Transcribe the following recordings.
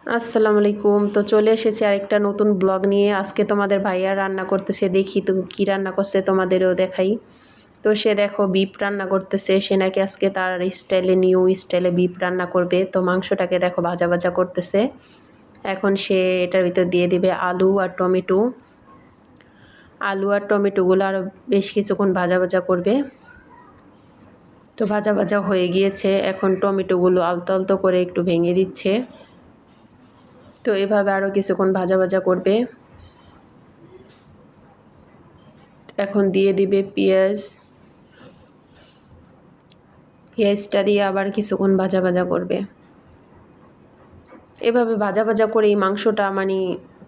আসসালামু আলাইকুম। তো চলে এসেছি আরেকটা নতুন ব্লগ নিয়ে। আজকে তোমাদের ভাইয়া রান্না করতেছে, দেখি তো কি রান্না করছে তোমাদেরও দেখাই। তো সে দেখো বিফ রান্না করতেছে, সে নাকি আজকে তার স্টাইলে নিউ স্টাইলে বিফ রান্না করবে। তো মাংসটাকে দেখো ভাজা ভাজা করতেছে। এখন সে এটার ভিতর দিয়ে দিবে আলু আর টমেটো। আলু আর টমেটোগুলো আরও বেশ কিছুক্ষণ ভাজা ভাজা করবে। তো ভাজা ভাজা হয়ে গিয়েছে, এখন টমেটোগুলো আলতো আলতো করে একটু ভেঙে দিচ্ছে। তো এভাবে আরও কিছুক্ষণ ভাজা ভাজা করবে। এখন দিয়ে দিবে পেঁয়াজটা দিয়ে আবার কিছুক্ষণ ভাজা ভাজা করবে। এভাবে ভাজা ভাজা করেই মাংসটা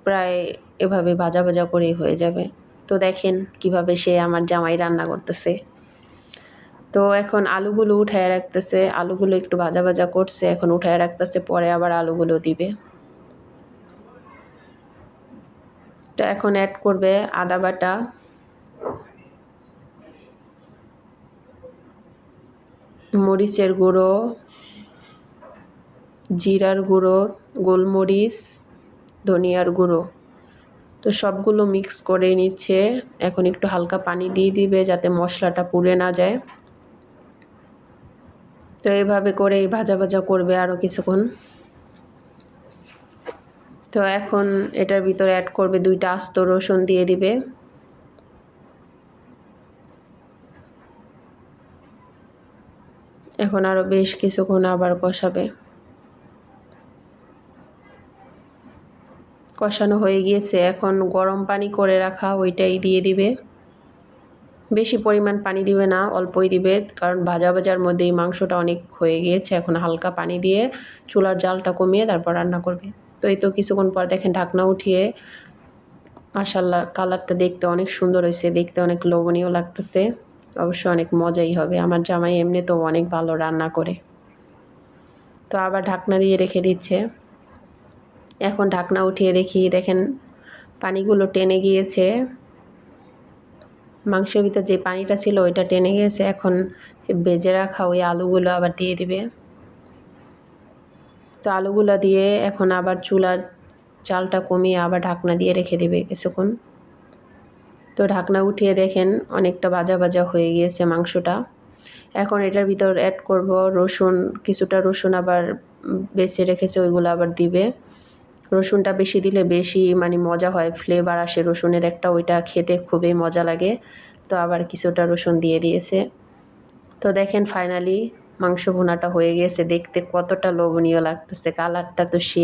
প্রায় এভাবে ভাজা ভাজা করেই হয়ে যাবে। তো দেখেন কিভাবে সে আমার জামাই রান্না করতেছে। তো এখন আলুগুলো উঠায় রাখতেছে, আলুগুলো একটু ভাজা ভাজা করছে, এখন উঠায় রাখতেছে, পরে আবার আলুগুলো দিবে। তো এখন অ্যাড করবে আদা বাটা, মরিচের গুঁড়ো, জিরার গুঁড়ো, গোলমরিচ, ধনিয়ার গুঁড়ো। তো সবগুলো মিক্স করে নিচ্ছে। এখন একটু হালকা পানি দিয়ে দিবে যাতে মশলাটা পুড়ে না যায়। তো এভাবে করে ভাজা ভাজা করবে আরও কিছুক্ষণ। তো এখন এটার ভিতরে অ্যাড করবে 2টা আস্ত রসুন দিয়ে দিবে। এখন আরও বেশ কিছুক্ষণ আবার কষানো হয়ে গিয়েছে। এখন গরম পানি করে রাখা ওইটাই দিয়ে দিবে। বেশি পরিমাণ পানি দিবে না, অল্পই দিবে, কারণ ভাজা ভাজার মধ্যেই মাংসটা অনেক হয়ে গিয়েছে। এখন হালকা পানি দিয়ে চুলার জালটা কমিয়ে তারপর রান্না করবে। তো এই তো কিছুক্ষণ পর দেখেন ঢাকনা উঠিয়ে, মাশাআল্লাহ কালারটা দেখতে অনেক সুন্দর হয়েছে, দেখতে অনেক লোভনীয় লাগতেছে। অবশ্য অনেক মজাই হবে। আমার জামাই এমনিতেও অনেক ভালো রান্না করে। তো আবার ঢাকনা দিয়ে রেখে দিচ্ছে। এখন ঢাকনা উঠিয়ে দেখেন পানিগুলো টেনে গিয়েছে। মাংসের ভিতর যে পানিটা ছিল ওইটা টেনে গিয়েছে। এখন ভেজে রাখা ওই আলুগুলো আবার দিয়ে দিবে। তো আলুগুলো দিয়ে এখন আবার চুলার জালটা কমিয়ে আবার ঢাকনা দিয়ে রেখে দেবে কিছুক্ষণ। তো ঢাকনা উঠিয়ে দেখেন অনেকটা ভাজা ভাজা হয়ে গিয়েছে মাংসটা। এখন এটার ভিতর অ্যাড করব রসুন, কিছুটা রসুন আবার বেছে রেখেছে, ওইগুলো আবার দিবে। রসুনটা বেশি দিলে বেশি মজা হয়, ফ্লেভার আসে রসুনের একটা, ওইটা খেতে খুবই মজা লাগে। তো আবার কিছুটা রসুন দিয়ে দিয়েছে। তো দেখেন ফাইনালি মাংস ভুনাটা হয়ে গেছে, দেখতে কতটা লোভনীয় লাগতেছে, কালারটা তো সেই।